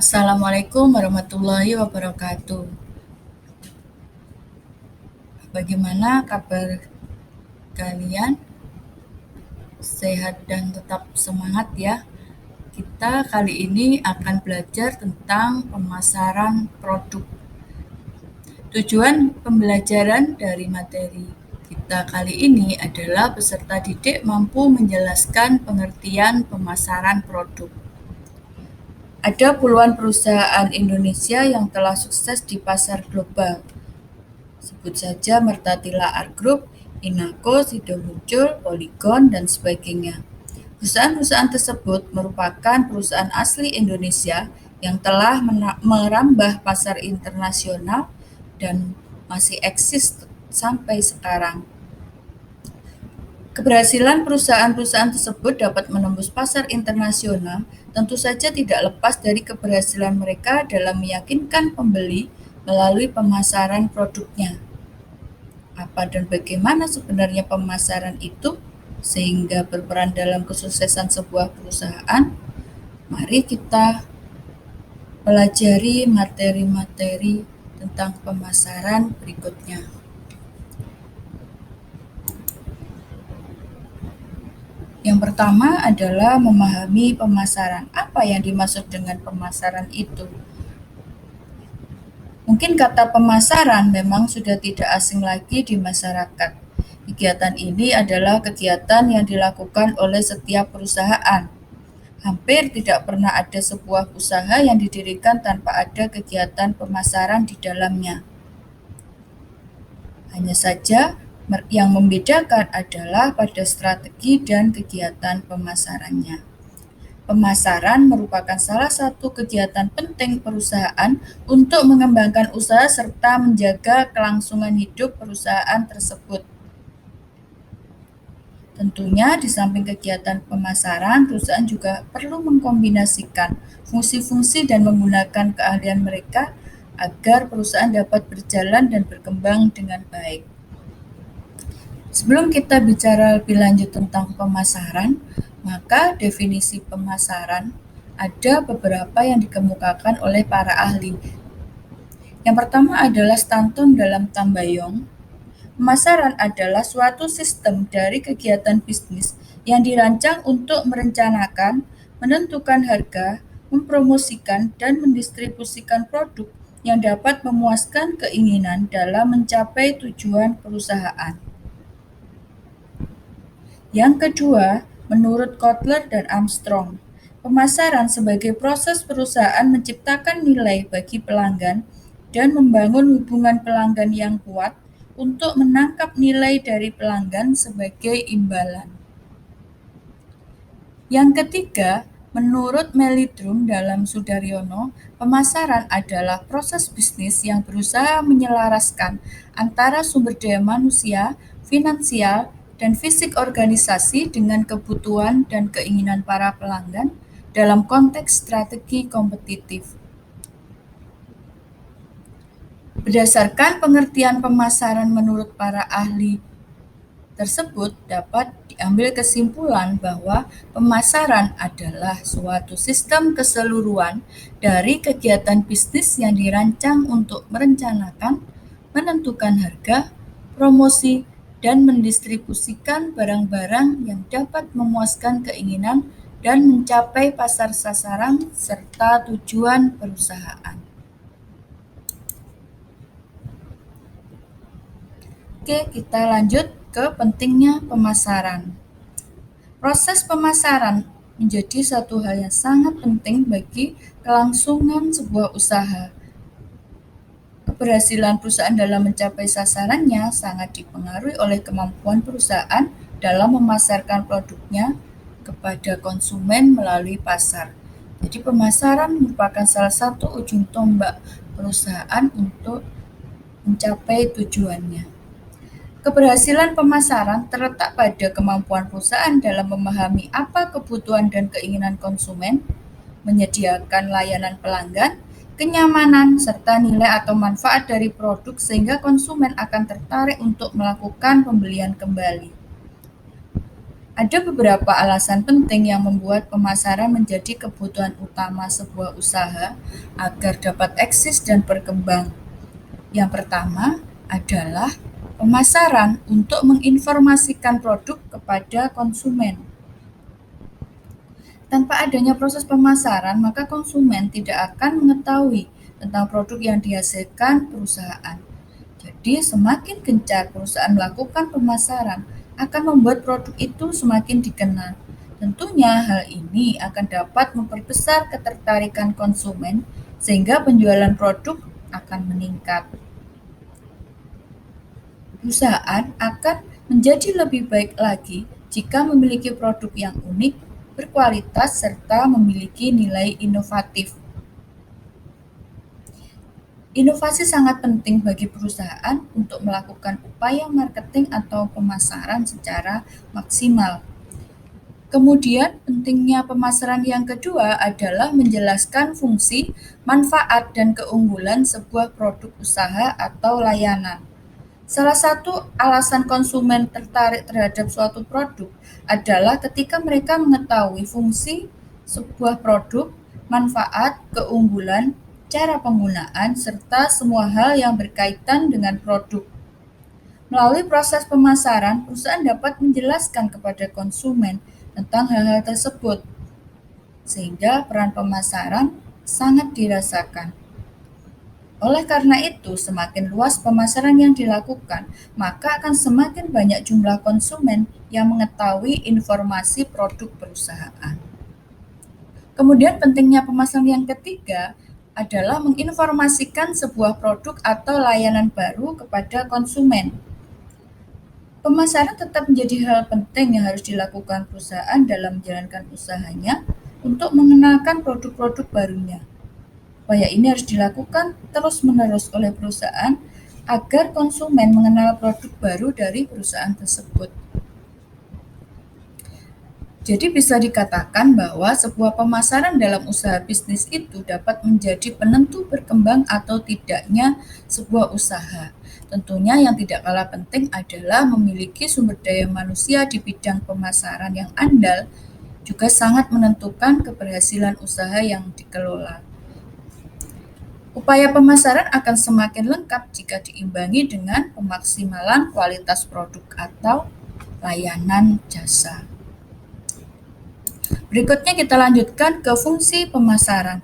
Assalamualaikum warahmatullahi wabarakatuh. Bagaimana kabar kalian? Sehat dan tetap semangat ya. Kita kali ini akan belajar tentang pemasaran produk. Tujuan pembelajaran dari materi kita kali ini adalah peserta didik mampu menjelaskan pengertian pemasaran produk. Ada puluhan perusahaan Indonesia yang telah sukses di pasar global. Sebut saja Mertatila Art Group, Inaco, Sido Muncul, Polygon, dan sebagainya. Perusahaan-perusahaan tersebut merupakan perusahaan asli Indonesia yang telah merambah pasar internasional dan masih eksis sampai sekarang. Keberhasilan perusahaan-perusahaan tersebut dapat menembus pasar internasional tentu saja tidak lepas dari keberhasilan mereka dalam meyakinkan pembeli melalui pemasaran produknya. Apa dan bagaimana sebenarnya pemasaran itu sehingga berperan dalam kesuksesan sebuah perusahaan? Mari kita pelajari materi-materi tentang pemasaran berikutnya. Yang pertama adalah memahami pemasaran. Apa yang dimaksud dengan pemasaran itu? Mungkin kata pemasaran memang sudah tidak asing lagi di masyarakat. Kegiatan ini adalah kegiatan yang dilakukan oleh setiap perusahaan. Hampir tidak pernah ada sebuah usaha yang didirikan tanpa ada kegiatan pemasaran di dalamnya. Hanya saja yang membedakan adalah pada strategi dan kegiatan pemasarannya. Pemasaran merupakan salah satu kegiatan penting perusahaan untuk mengembangkan usaha serta menjaga kelangsungan hidup perusahaan tersebut. Tentunya di samping kegiatan pemasaran, perusahaan juga perlu mengkombinasikan fungsi-fungsi dan menggunakan keahlian mereka agar perusahaan dapat berjalan dan berkembang dengan baik. Sebelum kita bicara lebih lanjut tentang pemasaran, maka definisi pemasaran ada beberapa yang dikemukakan oleh para ahli. Yang pertama adalah Stanton dalam Tambayong. Pemasaran adalah suatu sistem dari kegiatan bisnis yang dirancang untuk merencanakan, menentukan harga, mempromosikan, dan mendistribusikan produk yang dapat memuaskan keinginan dalam mencapai tujuan perusahaan. Yang kedua, menurut Kotler dan Armstrong, pemasaran sebagai proses perusahaan menciptakan nilai bagi pelanggan dan membangun hubungan pelanggan yang kuat untuk menangkap nilai dari pelanggan sebagai imbalan. Yang ketiga, menurut Melidrum dalam Sudaryono, pemasaran adalah proses bisnis yang berusaha menyelaraskan antara sumber daya manusia, finansial, dan fisik organisasi dengan kebutuhan dan keinginan para pelanggan dalam konteks strategi kompetitif. Berdasarkan pengertian pemasaran menurut para ahli tersebut, dapat diambil kesimpulan bahwa pemasaran adalah suatu sistem keseluruhan dari kegiatan bisnis yang dirancang untuk merencanakan, menentukan harga, promosi, dan mendistribusikan barang-barang yang dapat memuaskan keinginan dan mencapai pasar sasaran serta tujuan perusahaan. Oke, kita lanjut ke pentingnya pemasaran. Proses pemasaran menjadi satu hal yang sangat penting bagi kelangsungan sebuah usaha. Keberhasilan perusahaan dalam mencapai sasarannya sangat dipengaruhi oleh kemampuan perusahaan dalam memasarkan produknya kepada konsumen melalui pasar. Jadi pemasaran merupakan salah satu ujung tombak perusahaan untuk mencapai tujuannya. Keberhasilan pemasaran terletak pada kemampuan perusahaan dalam memahami apa kebutuhan dan keinginan konsumen, menyediakan layanan pelanggan, kenyamanan, serta nilai atau manfaat dari produk sehingga konsumen akan tertarik untuk melakukan pembelian kembali. Ada beberapa alasan penting yang membuat pemasaran menjadi kebutuhan utama sebuah usaha agar dapat eksis dan berkembang. Yang pertama adalah pemasaran untuk menginformasikan produk kepada konsumen. Tanpa adanya proses pemasaran, maka konsumen tidak akan mengetahui tentang produk yang dihasilkan perusahaan. Jadi, semakin gencar perusahaan melakukan pemasaran, akan membuat produk itu semakin dikenal. Tentunya hal ini akan dapat memperbesar ketertarikan konsumen sehingga penjualan produk akan meningkat. Perusahaan akan menjadi lebih baik lagi jika memiliki produk yang unik, berkualitas, serta memiliki nilai inovatif. Inovasi sangat penting bagi perusahaan untuk melakukan upaya marketing atau pemasaran secara maksimal. Kemudian, pentingnya pemasaran yang kedua adalah menjelaskan fungsi, manfaat, dan keunggulan sebuah produk usaha atau layanan. Salah satu alasan konsumen tertarik terhadap suatu produk adalah ketika mereka mengetahui fungsi sebuah produk, manfaat, keunggulan, cara penggunaan, serta semua hal yang berkaitan dengan produk. Melalui proses pemasaran, perusahaan dapat menjelaskan kepada konsumen tentang hal-hal tersebut, sehingga peran pemasaran sangat dirasakan. Oleh karena itu, semakin luas pemasaran yang dilakukan, maka akan semakin banyak jumlah konsumen yang mengetahui informasi produk perusahaan. Kemudian pentingnya pemasaran yang ketiga adalah menginformasikan sebuah produk atau layanan baru kepada konsumen. Pemasaran tetap menjadi hal penting yang harus dilakukan perusahaan dalam menjalankan usahanya untuk mengenalkan produk-produk barunya. Upaya ini harus dilakukan terus-menerus oleh perusahaan agar konsumen mengenal produk baru dari perusahaan tersebut. Jadi bisa dikatakan bahwa sebuah pemasaran dalam usaha bisnis itu dapat menjadi penentu berkembang atau tidaknya sebuah usaha. Tentunya yang tidak kalah penting adalah memiliki sumber daya manusia di bidang pemasaran yang andal juga sangat menentukan keberhasilan usaha yang dikelola. Upaya pemasaran akan semakin lengkap jika diimbangi dengan pemaksimalan kualitas produk atau layanan jasa. Berikutnya kita lanjutkan ke fungsi pemasaran.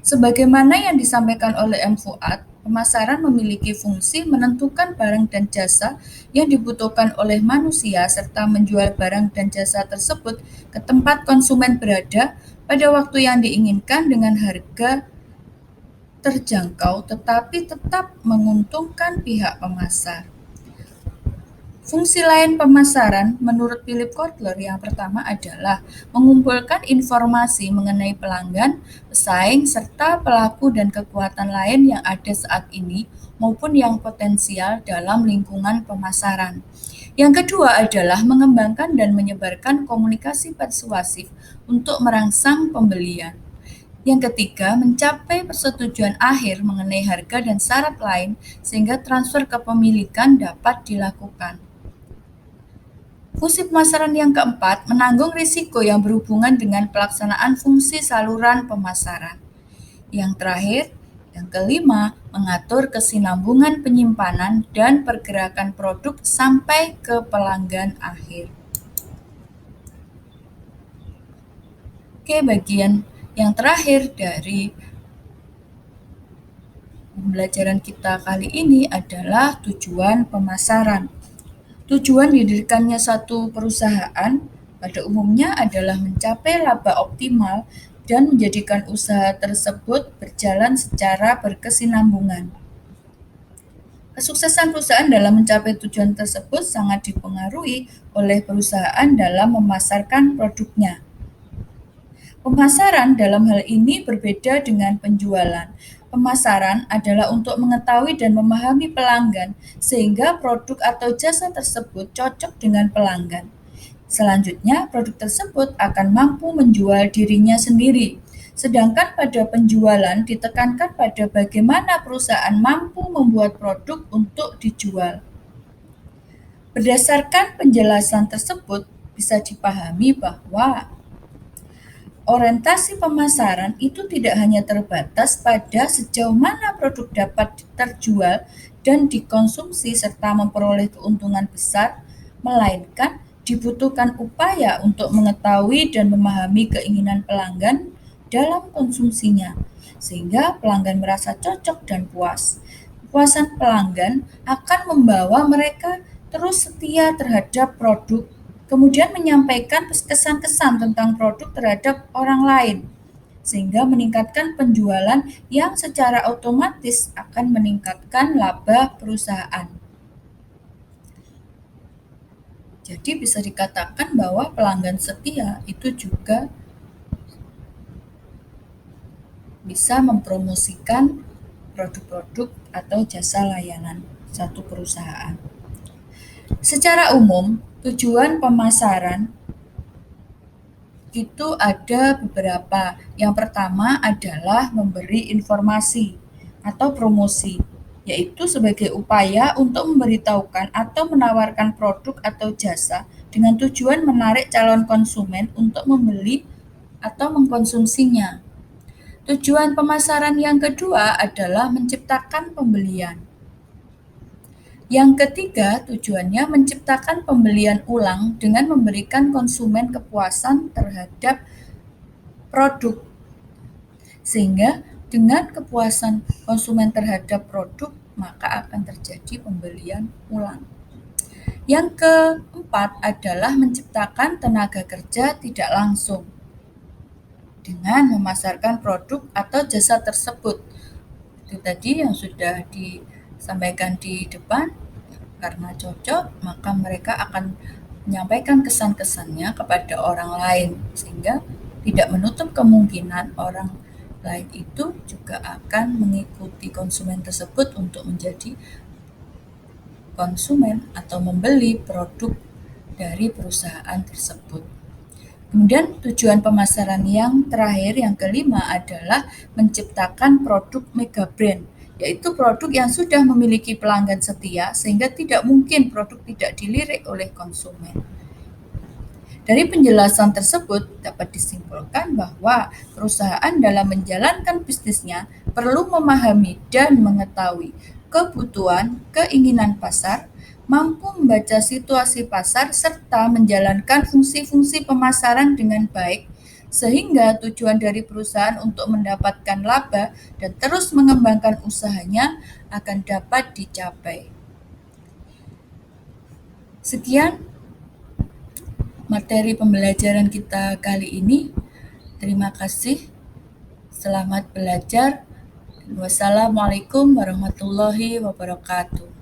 Sebagaimana yang disampaikan oleh M. Fuad, pemasaran memiliki fungsi menentukan barang dan jasa yang dibutuhkan oleh manusia serta menjual barang dan jasa tersebut ke tempat konsumen berada pada waktu yang diinginkan dengan harga terjangkau tetapi tetap menguntungkan pihak pemasar. Fungsi lain pemasaran menurut Philip Kotler yang pertama adalah mengumpulkan informasi mengenai pelanggan, pesaing, serta pelaku dan kekuatan lain yang ada saat ini maupun yang potensial dalam lingkungan pemasaran. Yang kedua adalah mengembangkan dan menyebarkan komunikasi persuasif untuk merangsang pembelian. Yang ketiga, mencapai persetujuan akhir mengenai harga dan syarat lain sehingga transfer kepemilikan dapat dilakukan. Fungsi pemasaran yang keempat, menanggung risiko yang berhubungan dengan pelaksanaan fungsi saluran pemasaran. Yang terakhir, yang kelima, mengatur kesinambungan penyimpanan dan pergerakan produk sampai ke pelanggan akhir. Oke, bagian yang terakhir dari pembelajaran kita kali ini adalah tujuan pemasaran. Tujuan didirikannya satu perusahaan pada umumnya adalah mencapai laba optimal dan menjadikan usaha tersebut berjalan secara berkesinambungan. Kesuksesan perusahaan dalam mencapai tujuan tersebut sangat dipengaruhi oleh perusahaan dalam memasarkan produknya. Pemasaran dalam hal ini berbeda dengan penjualan. Pemasaran adalah untuk mengetahui dan memahami pelanggan sehingga produk atau jasa tersebut cocok dengan pelanggan. Selanjutnya, produk tersebut akan mampu menjual dirinya sendiri. Sedangkan pada penjualan ditekankan pada bagaimana perusahaan mampu membuat produk untuk dijual. Berdasarkan penjelasan tersebut, bisa dipahami bahwa orientasi pemasaran itu tidak hanya terbatas pada sejauh mana produk dapat terjual dan dikonsumsi serta memperoleh keuntungan besar, melainkan dibutuhkan upaya untuk mengetahui dan memahami keinginan pelanggan dalam konsumsinya, sehingga pelanggan merasa cocok dan puas. Kepuasan pelanggan akan membawa mereka terus setia terhadap produk, kemudian menyampaikan kesan-kesan tentang produk terhadap orang lain, sehingga meningkatkan penjualan yang secara otomatis akan meningkatkan laba perusahaan. Jadi bisa dikatakan bahwa pelanggan setia itu juga bisa mempromosikan produk-produk atau jasa layanan satu perusahaan. Secara umum, tujuan pemasaran itu ada beberapa. Yang pertama adalah memberi informasi atau promosi, yaitu sebagai upaya untuk memberitahukan atau menawarkan produk atau jasa dengan tujuan menarik calon konsumen untuk membeli atau mengkonsumsinya. Tujuan pemasaran yang kedua adalah menciptakan pembelian. Yang ketiga, tujuannya menciptakan pembelian ulang dengan memberikan konsumen kepuasan terhadap produk. Sehingga dengan kepuasan konsumen terhadap produk, maka akan terjadi pembelian ulang. Yang keempat adalah menciptakan tenaga kerja tidak langsung dengan memasarkan produk atau jasa tersebut. Itu tadi yang sudah disampaikan di depan, karena cocok maka mereka akan menyampaikan kesan-kesannya kepada orang lain, sehingga tidak menutup kemungkinan orang lain itu juga akan mengikuti konsumen tersebut untuk menjadi konsumen atau membeli produk dari perusahaan tersebut. Kemudian tujuan pemasaran yang terakhir, yang kelima adalah menciptakan produk mega brand, yaitu produk yang sudah memiliki pelanggan setia sehingga tidak mungkin produk tidak dilirik oleh konsumen. Dari penjelasan tersebut dapat disimpulkan bahwa perusahaan dalam menjalankan bisnisnya perlu memahami dan mengetahui kebutuhan, keinginan pasar, mampu membaca situasi pasar, serta menjalankan fungsi-fungsi pemasaran dengan baik, sehingga tujuan dari perusahaan untuk mendapatkan laba dan terus mengembangkan usahanya akan dapat dicapai. Sekian materi pembelajaran kita kali ini. Terima kasih. Selamat belajar. Wassalamualaikum warahmatullahi wabarakatuh.